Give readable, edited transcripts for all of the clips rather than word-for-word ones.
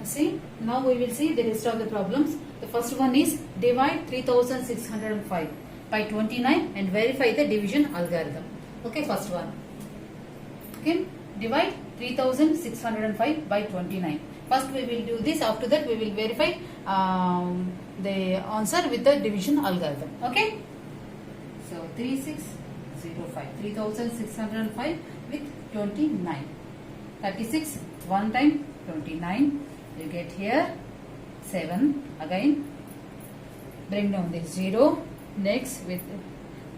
See, now we will see the rest of the problems. The first one is divide 3605 by 29 and verify the division algorithm. Okay, first one. Okay, divide 3605 by 29. First we will do this, after that we will verify the answer with the division algorithm. Okay, so 3605 with 29. 36 one time 29, you get here 7, again bring down this 0, next with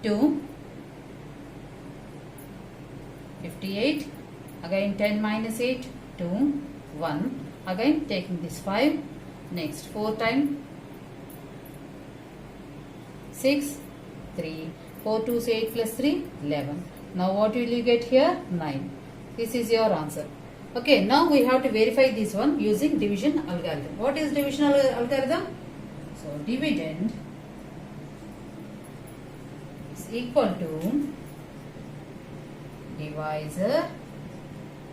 2, 58, again 10 minus 8, 2, 1, again taking this 5, next 4 time 6, 3, 4 2 8 plus 3, 11. Now what will you get here? 9. This is your answer. Okay, now we have to verify this one using division algorithm. What is division algorithm? So dividend is equal to divisor,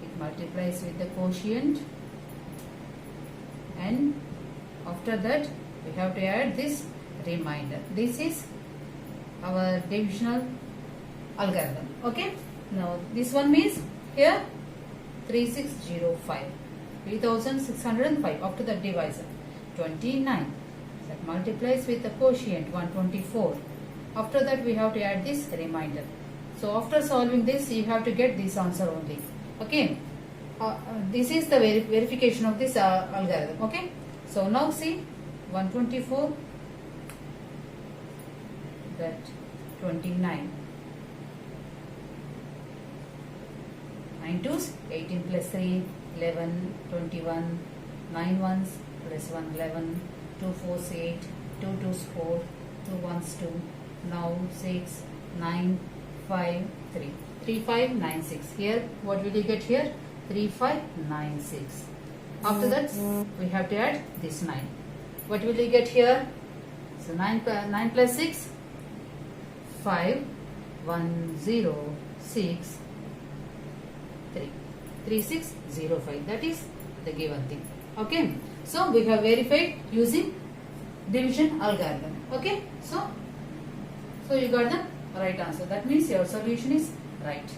it multiplies with the quotient, and after that we have to add this remainder. This is our divisional algorithm. Okay, now this one means here 3605 after the divisor 29, that multiplies with the quotient 124. After that we have to add this remainder. So after solving this you have to get this answer only. Okay, this is the verification of this algorithm. Okay, so now see 124, that 29, 9 2s 18 plus 3 11, 21, 9 1s plus 1 11, 2 4s 8, 2 2s 4, 2 1s 2, now 6 9 5 3, 3 5 9 6. Here what will you get here? 3 5 9 6. After that we have to add this 9. What will you get here? So 9 plus 6, 5 1 0 6 3, 3605. That is the given thing. Okay, so we have verified using division algorithm. Okay, so you got the right answer. That means your solution is right.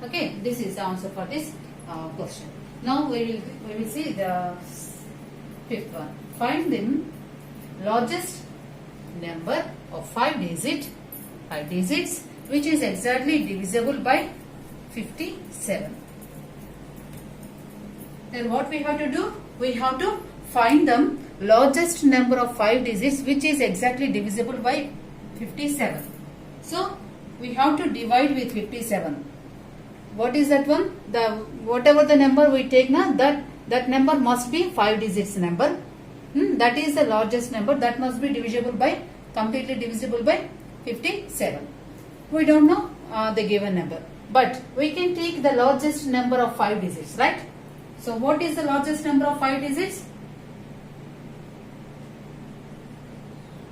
Okay, this is the answer for this question. Now we will see the fifth one. Find the largest number of 5 digits which is exactly divisible by 57. Then what we have to do? We have to find the largest number of 5 digits which is exactly divisible by 57. So we have to divide with 57. What is that one? Whatever the number we take now, that number must be 5 digits number. That is the largest number, that must be completely divisible by 57. We don't know the given number, but we can take the largest number of 5 digits, right? So what is the largest number of 5 digits?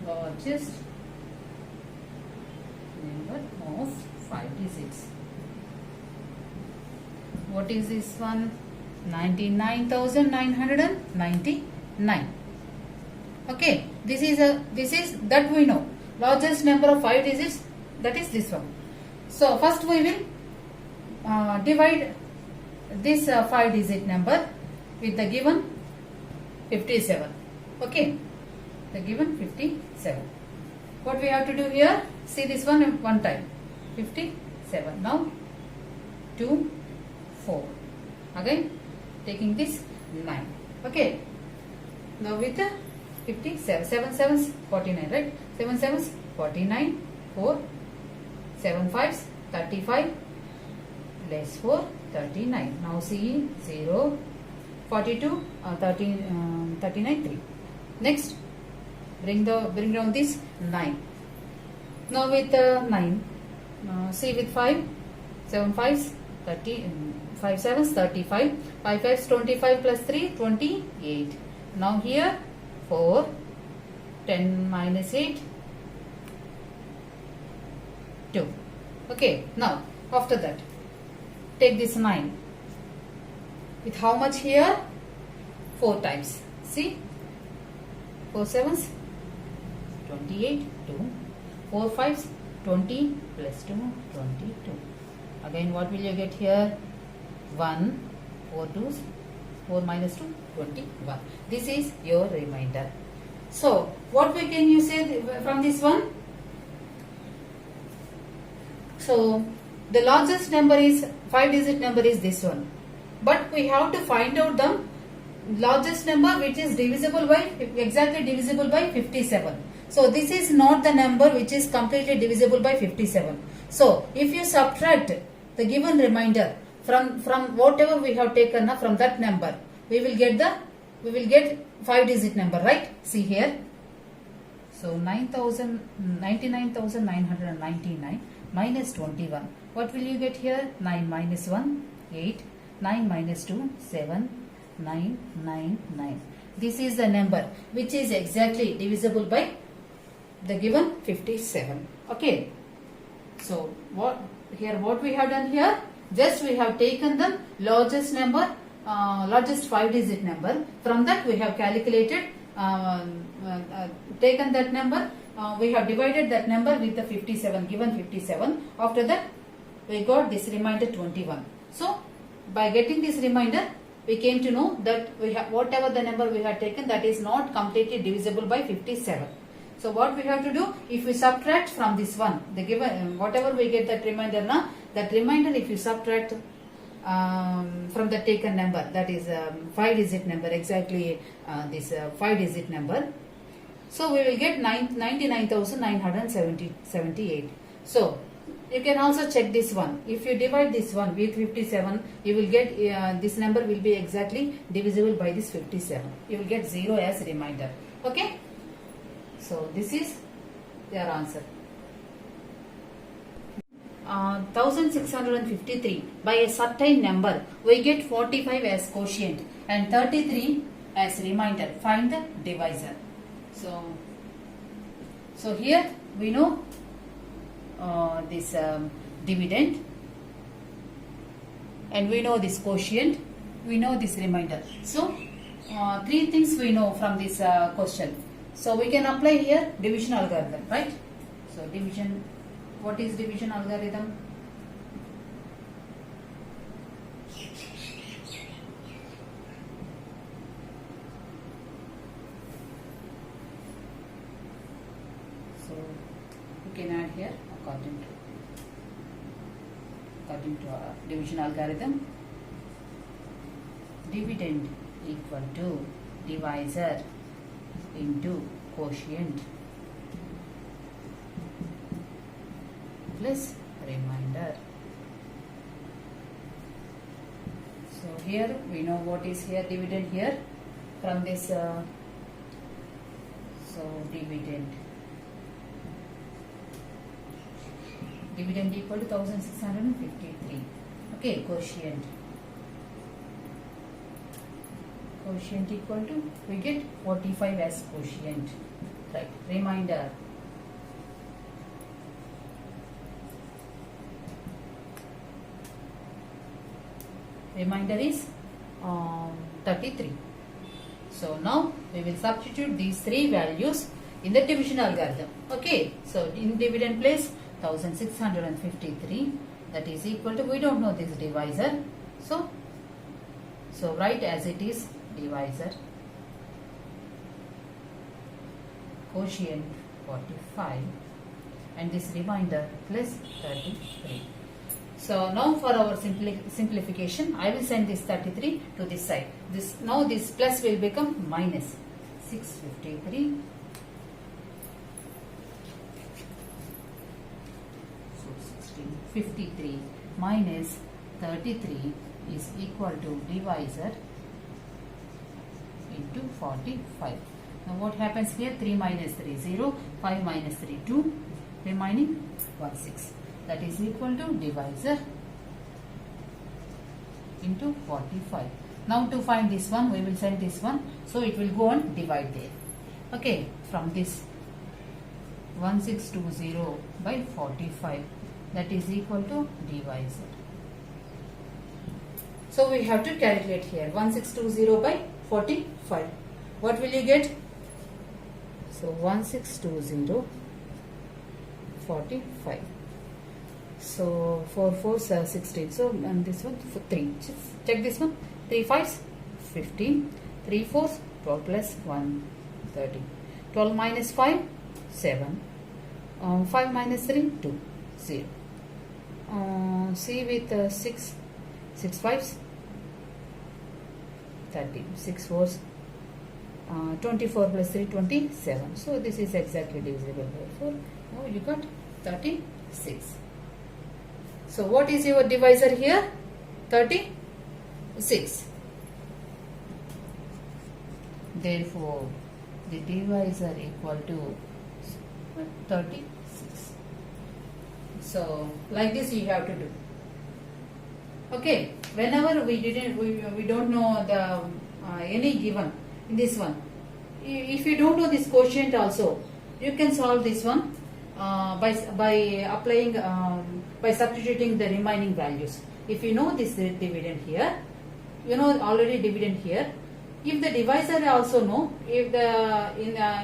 Largest number of 5 digits. What is this one? 99,999. Okay, this is that we know. Largest number of 5 digits, that is this one. So first we will divide this 5 digit number with the given 57. Okay, the given 57. What we have to do here? See this one time. 57. Now 2 4. Again taking this 9. Okay. Now with the 57. 7 7s 49, right? 7 7s 49. 4 7 5s 35. Less 4 39. Now see 0 42 39 3. Next bring down this 9. Now with 9, see with 5, 7 5s 30, 5 7s 35, 5 5s 25 plus 3 28. Now here 4, 10 minus 8 2. Okay, now after that take this 9 with how much here? 4 times. See, 4 sevens 28, 2, 4 fives 20 plus 2, 22. Again, what will you get here? 1, 4 twos, 4 minus 2, 21. This is your remainder. So, what we can you say from this one? So, the largest number is 5-digit number is this one. But we have to find out the largest number which is divisible by, exactly divisible by 57. So, this is not the number which is completely divisible by 57. So, if you subtract the given remainder from whatever we have taken from that number, we will get 5-digit number, right? See here. So 99,999 minus 21. What will you get here? 9 minus 1, 8. 9 minus 2, 7. 9, 9, 9. This is the number which is exactly divisible by the given 57. Okay. So what we have done here? Just we have taken the largest number, largest 5-digit number. From that we have calculated, taken that number. We have divided that number with the 57, given 57. After that we got this remainder 21. So by getting this remainder, we came to know that we have whatever the number we have taken, that is not completely divisible by 57. So what we have to do, if we subtract from this one, the given whatever we get that remainder now, that remainder if you subtract from the taken number, that is 5-digit number, exactly this 5-digit number. So we will get 99,978. So you can also check this one. If you divide this one with 57, you will get this number will be exactly divisible by this 57. You will get 0 as remainder. Okay. So this is their answer. 1653. By a certain number, we get 45 as quotient and 33 as remainder. Find the divisor. So here we know this dividend, and we know this quotient, we know this remainder. So 3 things we know from this question. So we can apply here division algorithm, right? So division, what is division algorithm? So we can add here according to our division algorithm. Dividend equal to divisor into quotient plus remainder. So here we know what is here dividend here from this. So dividend equal to 1653. Okay, quotient equal to, we get 45 as quotient, right? Remainder is 33. So now we will substitute these 3 values in the division algorithm. Okay, so in dividend place 1653, that is equal to, we don't know this divisor, so write as it is divisor, quotient 45, and this remainder plus 33. So now for our simplification, I will send this 33 to this side. Now this plus will become minus 653. So 1653 minus 33 is equal to divisor into 45. Now what happens here? 3 minus 3 0, 5 minus 3 2, remaining 1 6. That is equal to divisor into 45. Now to find this one, we will send this one, so it will go and divide there. Okay, from this 1620 by 45, that is equal to divisor. So we have to calculate here 1620 by 45. What will you get? So 1620 45. So 4 4s are 16. So and this one 3. Just check this one. 3 5s 15. 3 4s 12 plus 1 13. 12 minus 5 7. 5 minus 3 2 0. C with 6 6 5s 30. 6 4s 24 plus 3 27. So this is exactly divisible by 4. Now you got 36. So what is your divisor here? 36. Therefore the divisor equal to 36. So like this you have to do. Okay, whenever we don't know the any given in this one, if you don't know this quotient also, you can solve this one by applying by substituting the remaining values. If you know this dividend here, you know already dividend here. If the divisor also know, if the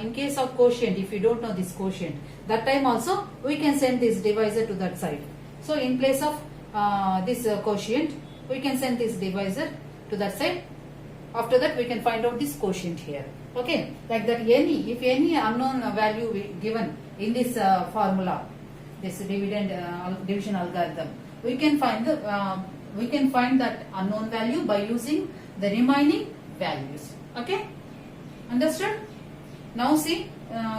in case of quotient, if you don't know this quotient, that time also we can send this divisor to that side. So in place of this quotient, we can send this divisor to that side. After that we can find out this quotient here. Okay, like that if any unknown value given in this formula, this division algorithm, we can find that unknown value by using the remaining values. Okay, understood? Now see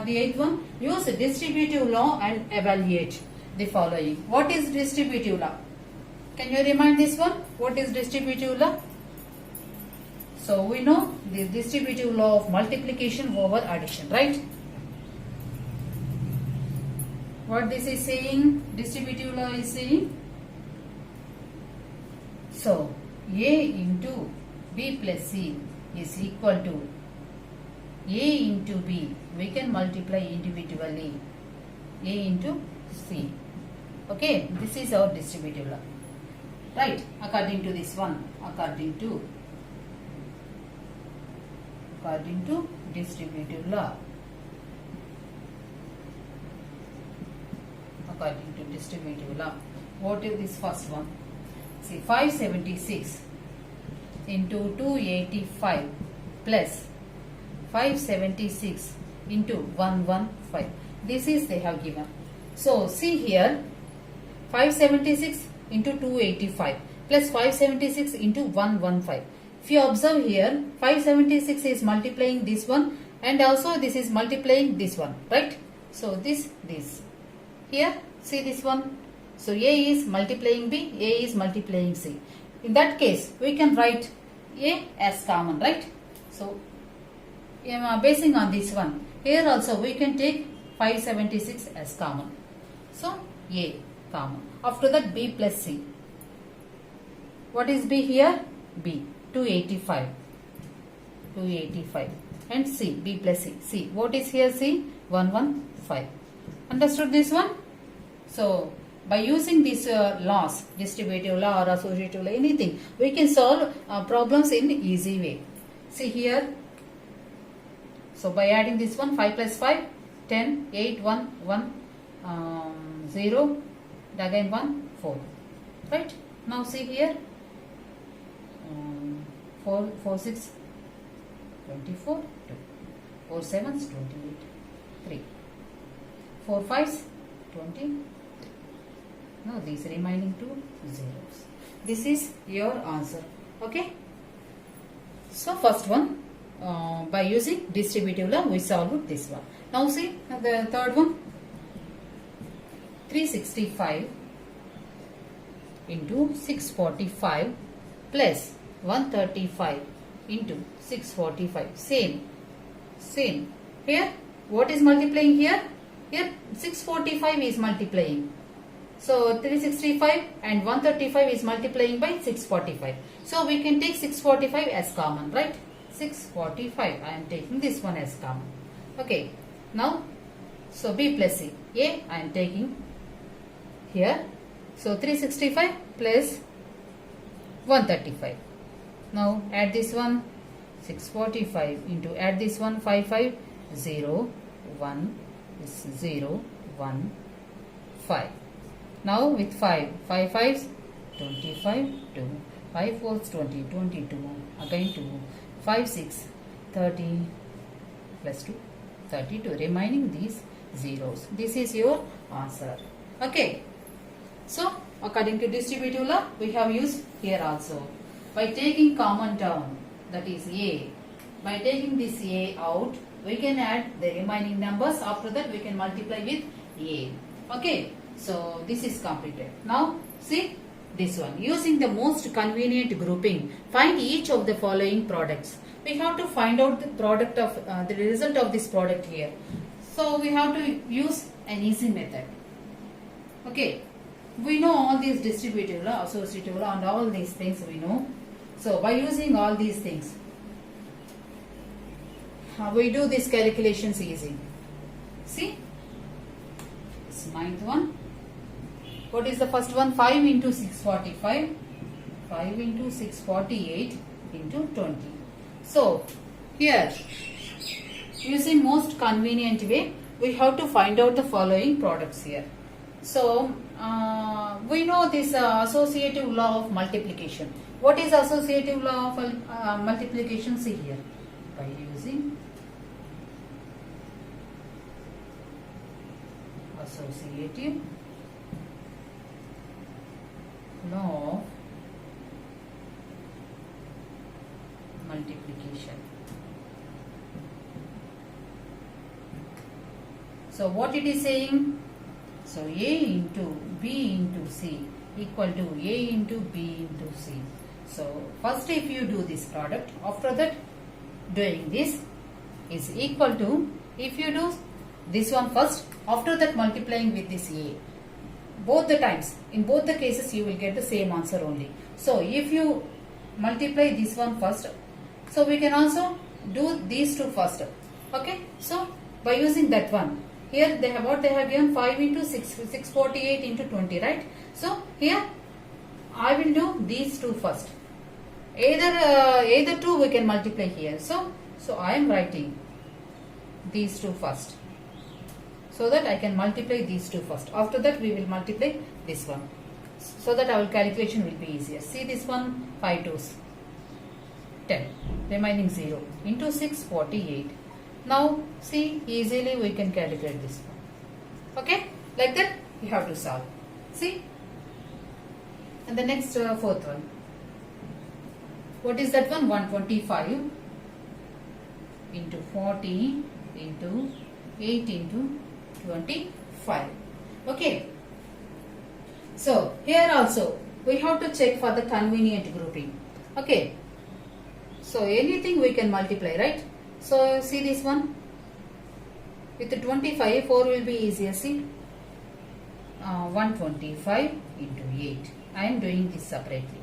the eighth one. Use distributive law and evaluate the following. What is distributive law? Can you remind this one? What is distributive law? So we know the distributive law of multiplication over addition, right? What this is saying? Distributive law is saying, so A into B plus C is equal to A into B. We can multiply individually A into C. Okay, this is our distributive law, right? According to this one, according to distributive law, according to distributive law, what is this first one? See, 576 into 285 plus 576 into 115. This is they have given. So see here, 576 into 285 plus 576 into 115. If you observe here, 576 is multiplying this one and also this is multiplying this one, right? So this. Here, see this one. So A is multiplying B, A is multiplying C. In that case, we can write A as common, right? So basing on this one, here also we can take 576 as common. So A common. After that B plus C. What is B here? B. 285 and C, B plus C. C, what is here? C, 115. Understood this one? So by using these laws, distributive law or associative law, anything, we can solve problems in easy way. See here, so by adding this one, 5 plus 5 10, 8 1 1 0, again 1 4, right? Now see here, 4 4 6 24 2, 4 7s 28 3, 4 5s 20. No, these remaining two zeros. This is your answer. Okay. So first one, by using distributive law, we solved this one. Now see the third one. 365 into 645 plus 135 into 645. Same. Here, what is multiplying here? Here 645 is multiplying. So 365 and 135 is multiplying by 645. So we can take 645 as common, right? 645. I am taking this one as common. Okay. Now, so B plus C. A I am taking here. So 365 plus 135. Now add this one. 645 into, add this one, 5 5 0 1 is 0 1 5. Now with 5 5s 25 2, 5 4s 20 22, again 2, 5 6 30 plus 2 32, remaining these zeros. This is your answer. Okay. So according to distributive law, we have used here also. By taking common term, that is A, by taking this A out, we can add the remaining numbers. After that we can multiply with A. Okay. So this is completed. Now see this one. Using the most convenient grouping, find each of the following products. We have to find out the product of the result of this product here. So we have to use an easy method. Okay. We know all these distributive law, associative law, and all these things we know. So by using all these things, we do these calculations easy. See, this ninth one. What is the first one? 5 into 645, 5 into 648 into 20. So here, using most convenient way, we have to find out the following products here. So we know this associative law of multiplication. What is associative law of multiplication? See here, by using associative law of multiplication. So what it is saying? So A into B into C equal to A into B into C. So first if you do this product, after that doing this is equal to, if you do this one first, after that multiplying with this A. Both the times, in both the cases you will get the same answer only. So if you multiply this one first, so we can also do these two first. Okay, so by using that one, here they have what they have given, 5 into 648 into 20, right? So here I will do these two first. Either two we can multiply here. So I am writing these two first, so that I can multiply these two first. After that we will multiply this one, so that our calculation will be easier. See this one, 5 2s 10, remaining 0 into 648. Now see, easily we can calculate this one. Okay, like that you have to solve. See, and the next fourth one. What is that one? 125 into 40 into 8 into 25. Okay. So here also we have to check for the convenient grouping. Okay. So anything we can multiply, right? So see this one. With the 25, 4 will be easier. See, 125 into 8. I am doing this separately.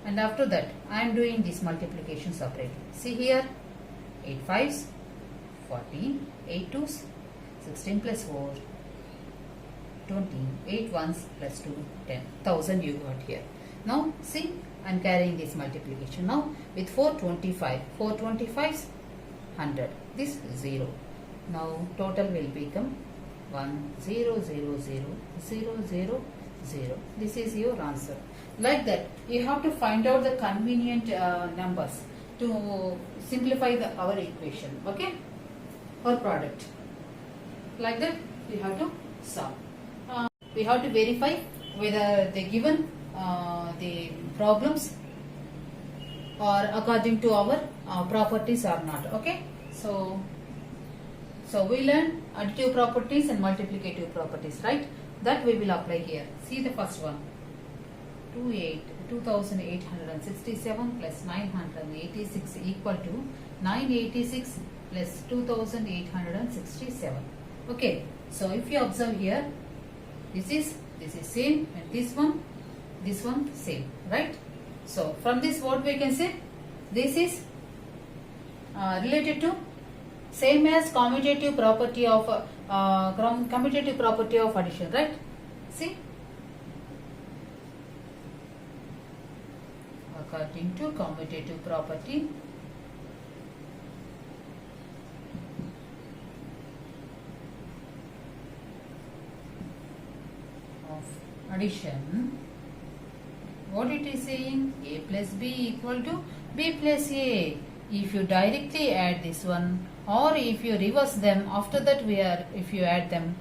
And after that, I am doing this multiplication separately. See here, 8 5s, 40, 8 2s, 16 plus 4, 20, 8 1s plus 2, 10. 1000 you got here. Now see, I am carrying this multiplication. Now with 425, 425s, 100. This 0. Now total will become 1 0 0 0 0 0 0. This is your answer. Like that, you have to find out the convenient numbers to simplify our equation. Okay, or product. Like that, you have to solve. We have to verify whether they given the problems or according to our properties or not. Okay, so we learn additive properties and multiplicative properties, right? That we will apply here. See the first one. 2867 plus 986 equal to 986 plus 2867. Okay, so if you observe here, this is same, and this one same, right? So from this what we can say, this is related to same as commutative property of addition, right? See, according to commutative property addition, what it is saying, a plus b equal to b plus a. If you directly add this one, or if you reverse them, after that if you add them,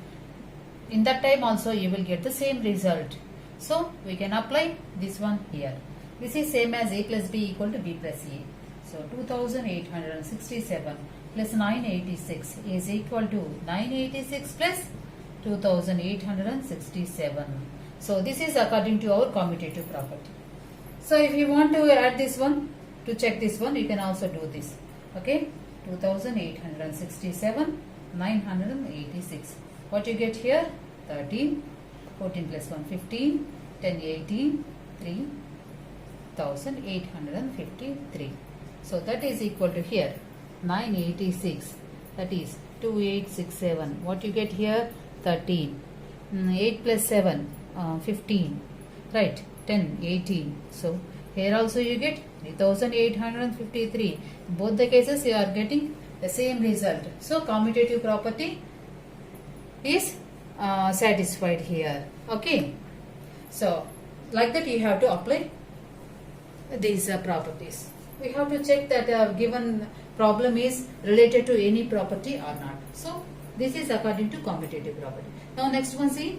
in that time also you will get the same result. So we can apply this one here. This is same as a plus b equal to b plus a. So 2867 plus 986 is equal to 986 plus 2867. So this is according to our commutative property. So if you want to add this one, to check this one, you can also do this. Okay, 2867, 986. What you get here? 13, 14 plus 1, 15, 10, 18, 3853. So that is equal to here 986, that is 2867. What you get here? 13. 8 plus 7, 15, right? 10, 18. So here also you get 3853. In both the cases you are getting the same result. So commutative property is satisfied here. Okay. So like that you have to apply these properties. We have to check that given problem is related to any property or not. So this is according to commutative property. Now next one, see.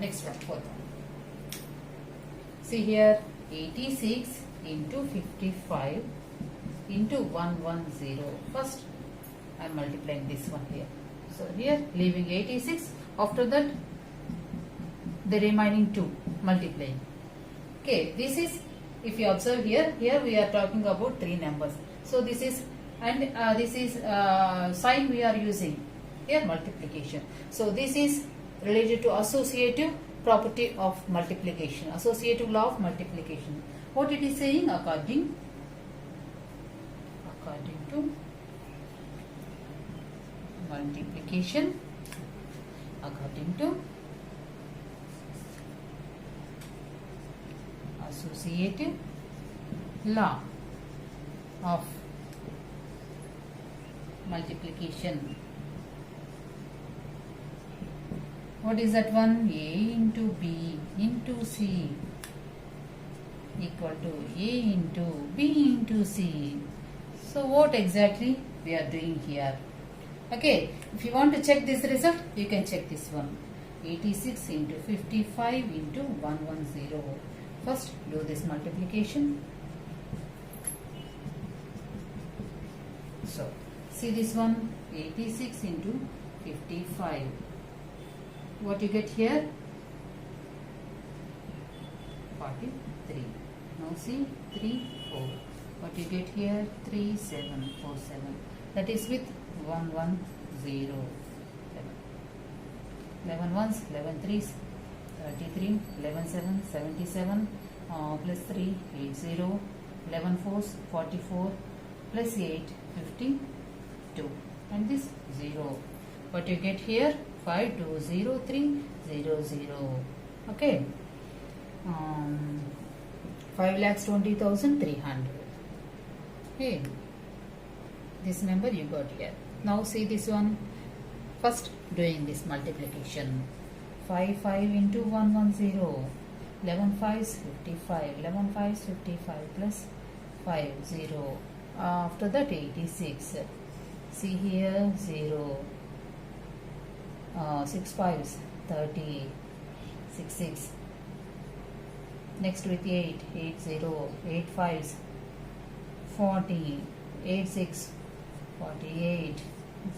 Next one, fourth one. See here, 86 into 55 into 110. First I am multiplying this one here. So here leaving 86, after that the remaining 2 multiplying. Okay, this is, if you observe here we are talking about 3 numbers. So this is, and this is sign we are using here, multiplication. So this is related to associative property of multiplication, associative law of multiplication. What it is saying? According to multiplication, according to associative law of multiplication. What is that one? A into B into C equal to A into B into C. So what exactly we are doing here? Okay, if you want to check this result, you can check this one. 86 into 55 into 110. First do this multiplication. So see this one, 86 into 55. What you get here? 43. Now see 3, 4. What you get here? 3, 7, 4, 7. That is with 1, 1, 0. 11 ones, 11 threes, 33, 11 7, 77, plus 3, 80, 11 fours, 44, plus 8, 52. And this 0. What you get here? 5, 2, 0, 3, 0, 0. Okay. 5,20,300. Okay. This number you got here. Now see this one. First doing this multiplication. 5, 5 into 110. 11 5s 55. 11 5s 55 plus 5, 0. After that 86. See here 0. 6 5s 30. 6 6. Next with 8, 8 0. 8 5s 40. 8 6 48.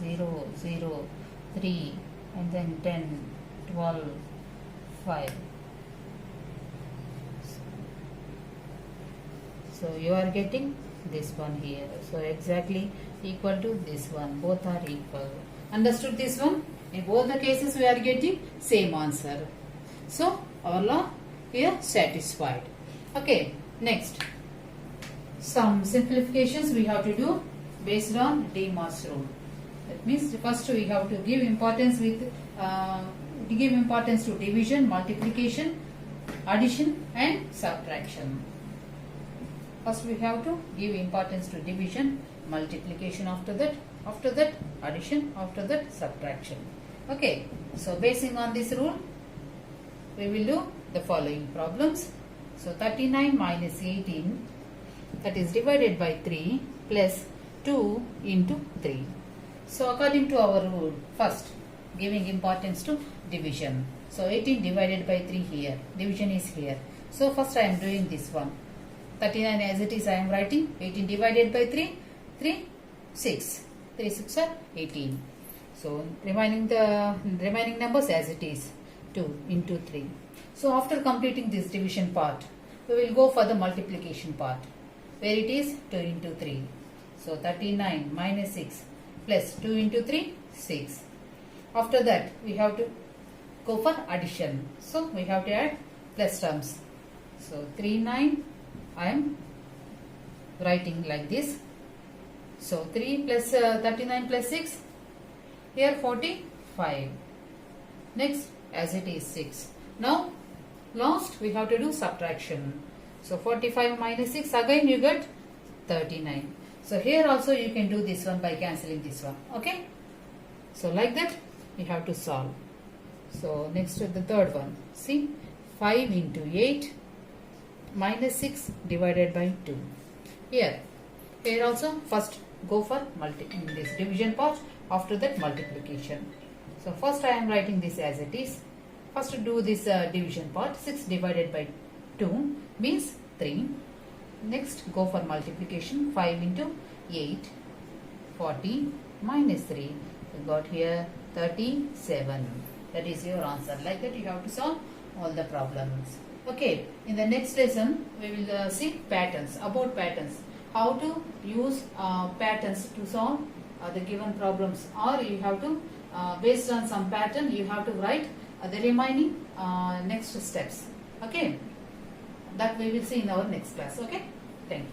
0 0. 3 and then 10, 12, 5. So you are getting this one here. So exactly equal to this one. Both are equal. Understood this one? In both the cases we are getting same answer. So our law here satisfied. Okay, next. Some simplifications we have to do based on Demar's rule. That means first we have to give importance to division, multiplication, addition and subtraction. First we have to give importance to division, multiplication, after that after that addition, after that subtraction. Okay, so basing on this rule, we will do the following problems. So 39 minus 18, that is divided by 3 plus 2 into 3. So according to our rule, first giving importance to division. So 18 divided by 3 here, division is here. So first I am doing this one. 39 as it is I am writing, 18 divided by 3, 3, 6. 3 6 are 18. So remaining numbers as it is, 2 into 3. So after completing this division part, we will go for the multiplication part, where it is 2 into 3. So 39 minus 6 plus 2 into 3, 6. After that, we have to go for addition. So we have to add plus terms. So 3 9, I am writing like this. So 3 plus 39 plus 6, here 45. Next, as it is 6. Now, last we have to do subtraction. So 45 minus 6, again you get 39. So here also you can do this one by cancelling this one. Okay. So like that we have to solve. So next to the third one. See, 5 into 8 minus 6 divided by 2. Here also first go for in this division part, after that multiplication. So first I am writing this as it is. First do this division part. 6 divided by 2 means 3. Next go for multiplication. 5 into 8, 40 minus 3. You got here 37. That is your answer. Like that you have to solve all the problems. Okay, in the next lesson we will see patterns, about patterns. How to use patterns to solve the given problems, or you have to based on some pattern you have to write the remaining next steps. Okay, that we will see in our next class. Okay, thank you.